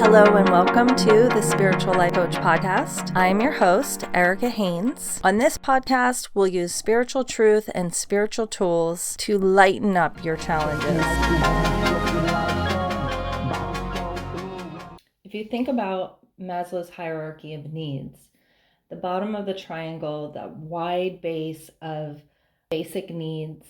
Hello and welcome to the Spiritual Life Coach Podcast. I am your host, Erica Haynes. On this podcast, we'll use spiritual truth and spiritual tools to lighten up your challenges. If you think about Maslow's hierarchy of needs, the bottom of the triangle, that wide base of basic needs,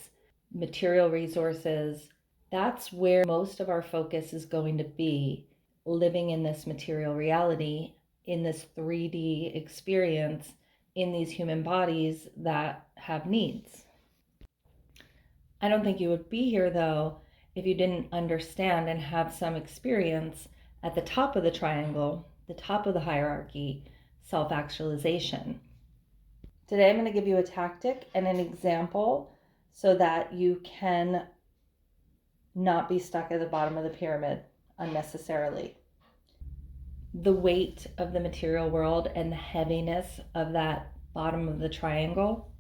material resources, that's where most of our focus is going to be. Living in this material reality, in this 3D experience, in these human bodies that have needs. I don't think you would be here, though, if you didn't understand and have some experience at the top of the triangle, the top of the hierarchy, self-actualization. Today, I'm going to give you a tactic and an example so that you can not be stuck at the bottom of the pyramid unnecessarily. The weight of the material world and the heaviness of that bottom of the triangle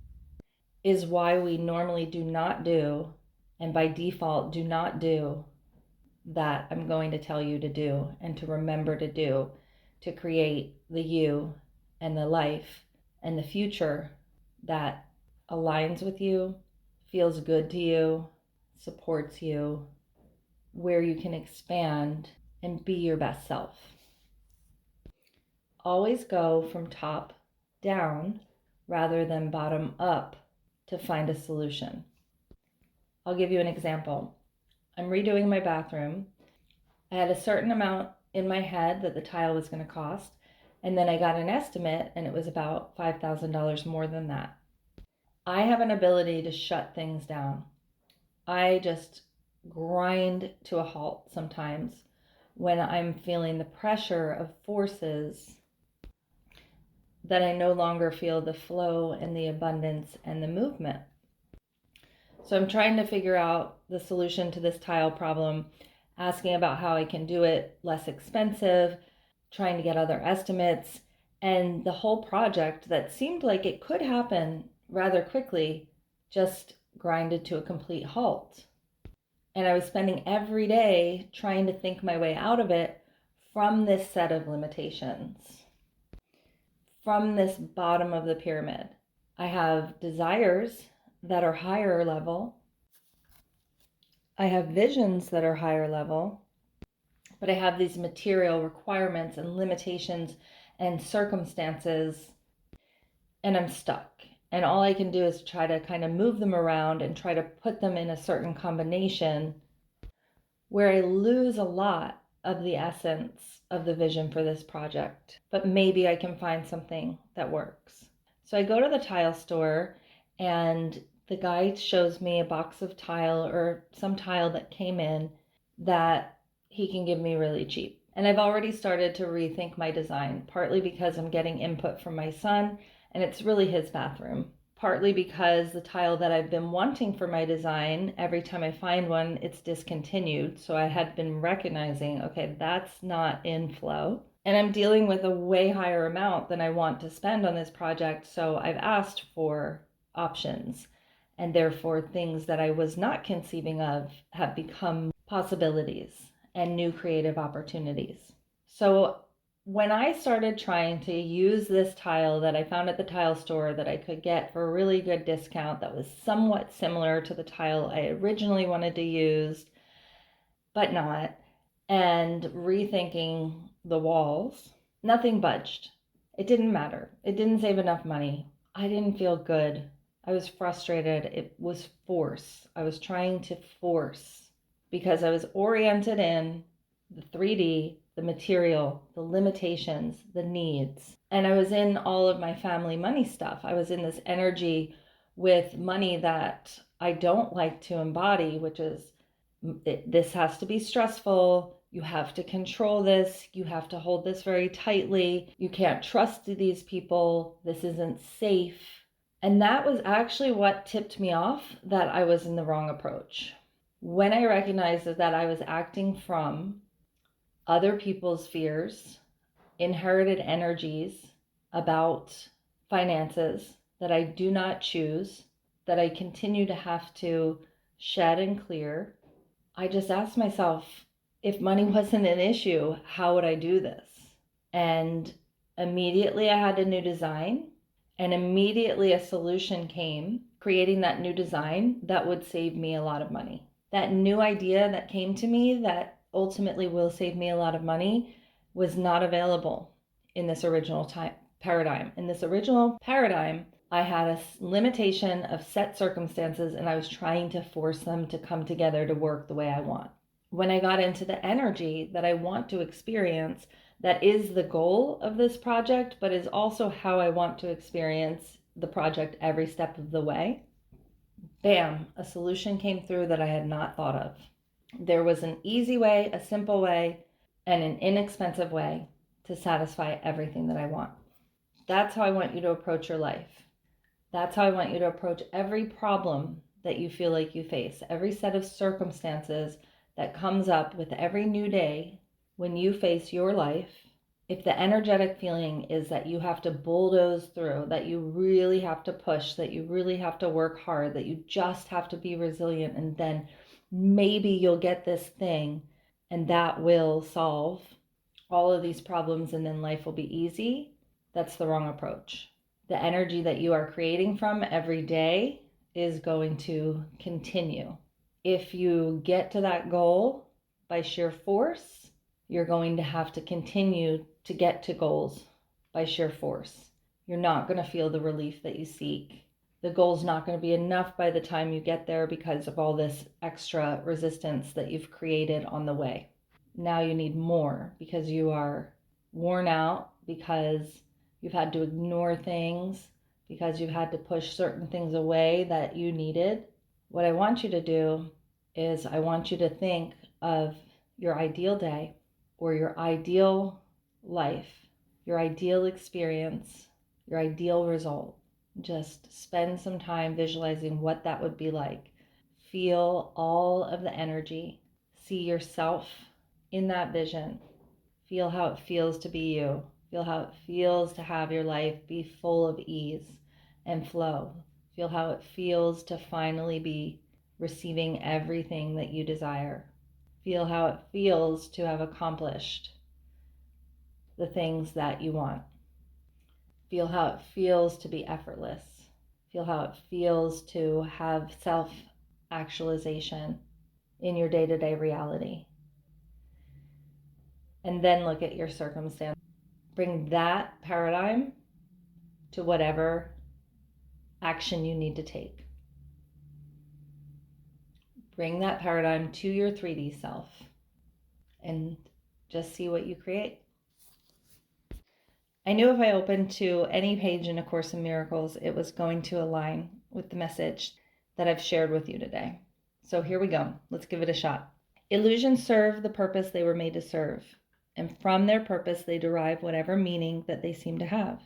is why we normally do not do, and by default do not do, that I'm going to tell you to do and to remember to do to create the you and the life and the future that aligns with you, feels good to you, supports you, where you can expand and be your best self. Always go from top down rather than bottom up to find a solution. I'll give you an example. I'm redoing my bathroom. I had a certain amount in my head that the tile was going to cost, and then I got an estimate and it was about $5,000 more than that. I have an ability to shut things down. I just grind to a halt sometimes when I'm feeling the pressure of forces that I no longer feel the flow and the abundance and the movement. So I'm trying to figure out the solution to this tile problem, asking about how I can do it less expensive, trying to get other estimates, and the whole project that seemed like it could happen rather quickly just grinded to a complete halt. And I was spending every day trying to think my way out of it from this set of limitations, from this bottom of the pyramid. I have desires that are higher level. I have visions that are higher level, but I have these material requirements and limitations and circumstances, and I'm stuck. And all I can do is try to kind of move them around and try to put them in a certain combination where I lose a lot of the essence of the vision for this project. But maybe I can find something that works. So I go to the tile store and the guy shows me a box of tile or some tile that came in that he can give me really cheap. And I've already started to rethink my design, partly because I'm getting input from my son and it's really his bathroom. Partly because the tile that I've been wanting for my design, every time I find one, it's discontinued. So I had been recognizing, okay, that's not in flow. And I'm dealing with a way higher amount than I want to spend on this project. So I've asked for options. And therefore, things that I was not conceiving of have become possibilities and new creative opportunities. So when I started trying to use this tile that I found at the tile store that I could get for a really good discount that was somewhat similar to the tile I originally wanted to use, but not, and rethinking the walls, nothing budged. It didn't matter. It didn't save enough money. I didn't feel good. I was frustrated. It was force. I was trying to force because I was oriented in the 3D, the material, the limitations, the needs. And I was in all of my family money stuff. I was in this energy with money that I don't like to embody, which is this has to be stressful. You have to control this. You have to hold this very tightly. You can't trust these people. This isn't safe. And that was actually what tipped me off that I was in the wrong approach. When I recognized that I was acting from other people's fears, inherited energies about finances that I do not choose, that I continue to have to shed and clear, I just asked myself, If money wasn't an issue, how would I do this? And immediately I had a new design, and immediately a solution came, creating that new design that would save me a lot of money. That new idea that came to me that ultimately will save me a lot of money was not available in this original paradigm. In this original paradigm, I had a limitation of set circumstances, and I was trying to force them to come together to work the way I want. When I got into the energy that I want to experience, that is the goal of this project, but is also how I want to experience the project every step of the way. Bam, a solution came through that I had not thought of. There was an easy way, a simple way, and an inexpensive way to satisfy everything that I want. That's how I want you to approach your life. That's how I want you to approach every problem that you feel like you face, every set of circumstances that comes up with every new day when you face your life. If the energetic feeling is that you have to bulldoze through, that you really have to push, that you really have to work hard, that you just have to be resilient, and then maybe you'll get this thing and that will solve all of these problems and then life will be easy, that's the wrong approach. The energy that you are creating from every day is going to continue. If you get to that goal by sheer force, you're going to have to continue to get to goals by sheer force. You're not going to feel the relief that you seek. The goal's not going to be enough by the time you get there because of all this extra resistance that you've created on the way. Now you need more because you are worn out, because you've had to ignore things, because you've had to push certain things away that you needed. What I want you to do is I want you to think of your ideal day or your ideal life, your ideal experience, your ideal result. Just spend some time visualizing what that would be like. Feel all of the energy. See yourself in that vision. Feel how it feels to be you. Feel how it feels to have your life be full of ease and flow. Feel how it feels to finally be receiving everything that you desire. Feel how it feels to have accomplished the things that you want. Feel how it feels to be effortless. Feel how it feels to have self-actualization in your day-to-day reality. And then look at your circumstance. Bring that paradigm to whatever action you need to take. Bring that paradigm to your 3D self and just see what you create. I knew if I opened to any page in A Course in Miracles, it was going to align with the message that I've shared with you today. So here we go. Let's give it a shot. Illusions serve the purpose they were made to serve, and from their purpose they derive whatever meaning that they seem to have.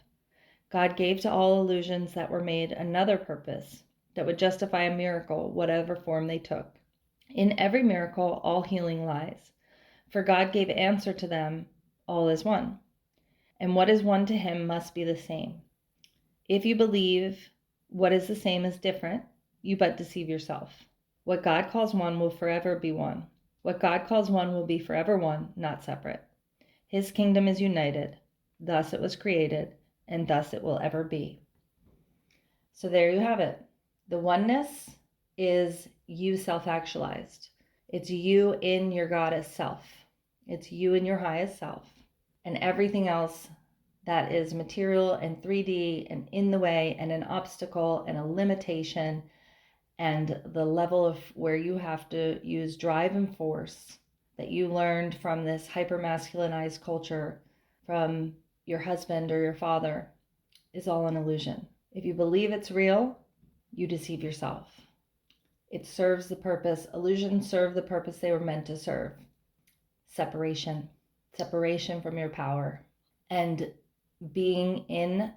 God gave to all illusions that were made another purpose that would justify a miracle, whatever form they took. In every miracle, all healing lies, for God gave answer to them, all is one. And what is one to him must be the same. If you believe what is the same is different, you but deceive yourself. What God calls one will forever be one. What God calls one will be forever one, not separate. His kingdom is united. Thus it was created, and thus it will ever be. So there you have it. The oneness is you self-actualized. It's you in your goddess self. It's you in your highest self. And everything else that is material and 3D and in the way and an obstacle and a limitation and the level of where you have to use drive and force that you learned from this hyper-masculinized culture from your husband or your father is all an illusion. If you believe it's real, you deceive yourself. It serves the purpose. Illusions serve the purpose they were meant to serve. Separation from your power. And being in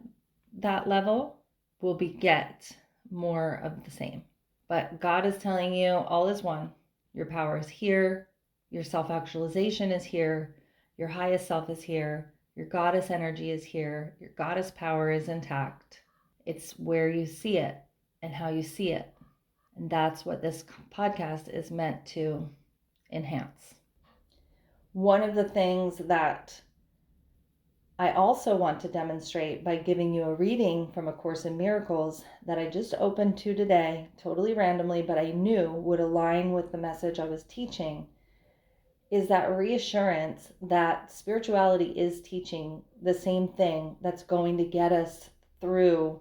that level will beget more of the same. But God is telling you all is one. Your power is here. Your self-actualization is here. Your highest self is here. Your goddess energy is here. Your goddess power is intact. It's where you see it and how you see it. And that's what this podcast is meant to enhance. one of the things that I also want to demonstrate by giving you a reading from A Course in Miracles that I just opened to today, totally randomly, but I knew would align with the message I was teaching, is that reassurance that spirituality is teaching the same thing that's going to get us through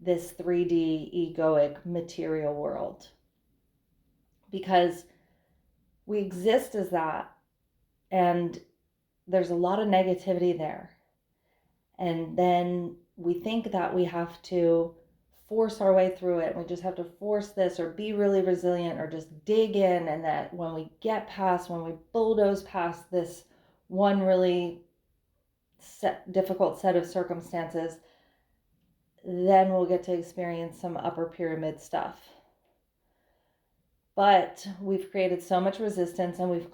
this 3D egoic material world. Because we exist as that, and there's a lot of negativity there. And then we think that we have to force our way through it. We just have to force this or be really resilient or just dig in. And that when we bulldoze past this one really difficult set of circumstances, then we'll get to experience some upper pyramid stuff. But we've created so much resistance, and we've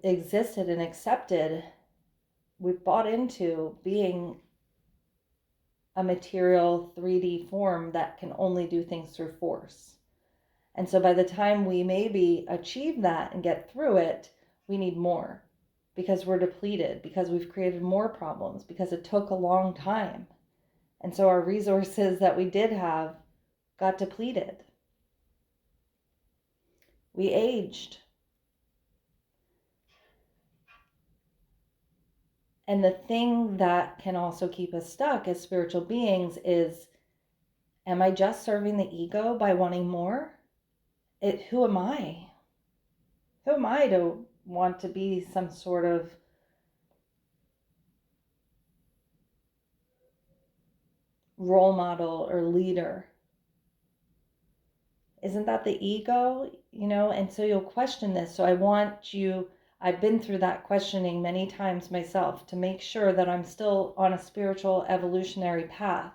existed and accepted, we've bought into being a material 3D form that can only do things through force. And so by the time we maybe achieve that and get through it, we need more because we're depleted, because we've created more problems, because it took a long time. And so our resources that we did have got depleted. We aged. And the thing that can also keep us stuck as spiritual beings is, am I just serving the ego by wanting more? Who am I? Who am I to want to be some sort of role model or leader? Isn't that the ego? And so you'll question this. So I've been through that questioning many times myself to make sure that I'm still on a spiritual evolutionary path,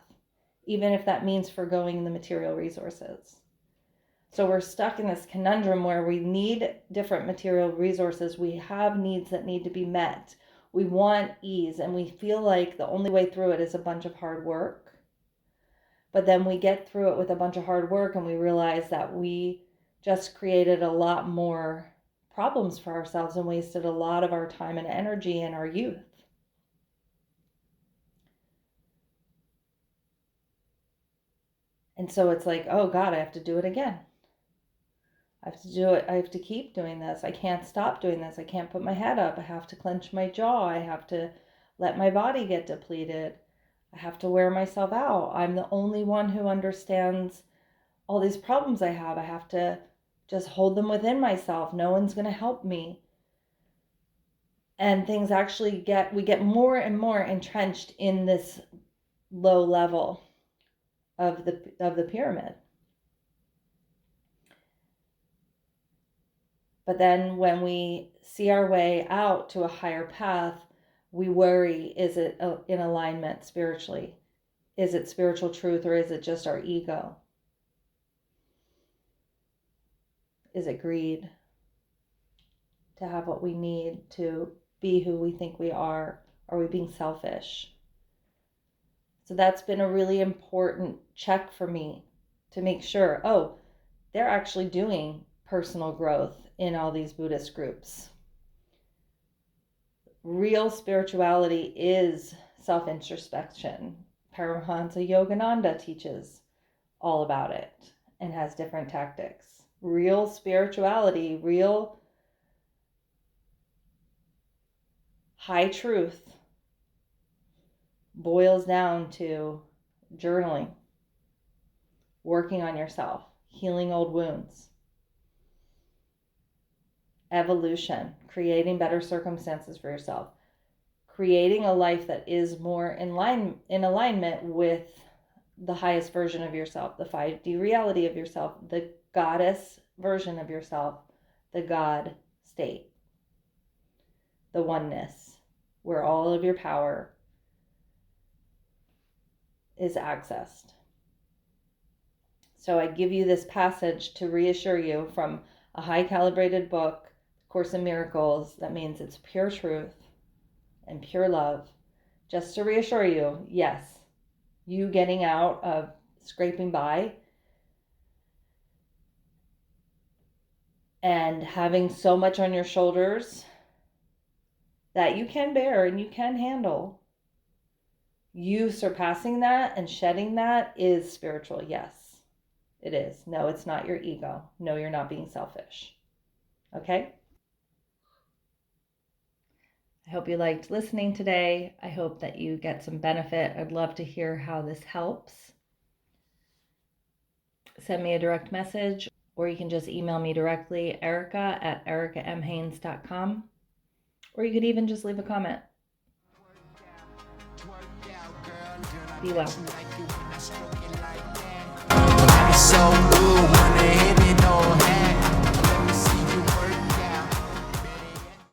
even if that means forgoing the material resources. So we're stuck in this conundrum where we need different material resources. We have needs that need to be met. We want ease, and we feel like the only way through it is a bunch of hard work. But then we get through it with a bunch of hard work, and we realize that we just created a lot more problems for ourselves and wasted a lot of our time and energy in our youth. And so it's like, oh God, I have to do it again. I have to do it. I have to keep doing this. I can't stop doing this. I can't put my head up. I have to clench my jaw. I have to let my body get depleted. I have to wear myself out. I'm the only one who understands all these problems I have. I have to just hold them within myself. No one's going to help me. And things actually we get more and more entrenched in this low level of the pyramid. But then when we see our way out to a higher path, we worry, is it in alignment spiritually? Is it spiritual truth, or is it just our ego? Is it greed to have what we need to be who we think we are? Are we being selfish? So that's been a really important check for me to make sure, they're actually doing personal growth in all these Buddhist groups. Real spirituality is self-introspection. Paramahansa Yogananda teaches all about it and has different tactics. Real spirituality, real high truth boils down to journaling, working on yourself, healing old wounds, evolution, creating better circumstances for yourself, creating a life that is more in alignment with the highest version of yourself, the 5D reality of yourself, the goddess version of yourself, the God state, the oneness, where all of your power is accessed. So I give you this passage to reassure you from a high calibrated book, Course in Miracles. That means it's pure truth and pure love, just to reassure you, yes, you getting out of scraping by and having so much on your shoulders that you can bear and you can handle, you surpassing that and shedding that is spiritual. Yes, it is. No, it's not your ego. No, you're not being selfish. Okay? I hope you liked listening today. I hope that you get some benefit. I'd love to hear how this helps. Send me a direct message, or you can just email me directly, erica@ericamhaines.com, or you could even just leave a comment. Be well.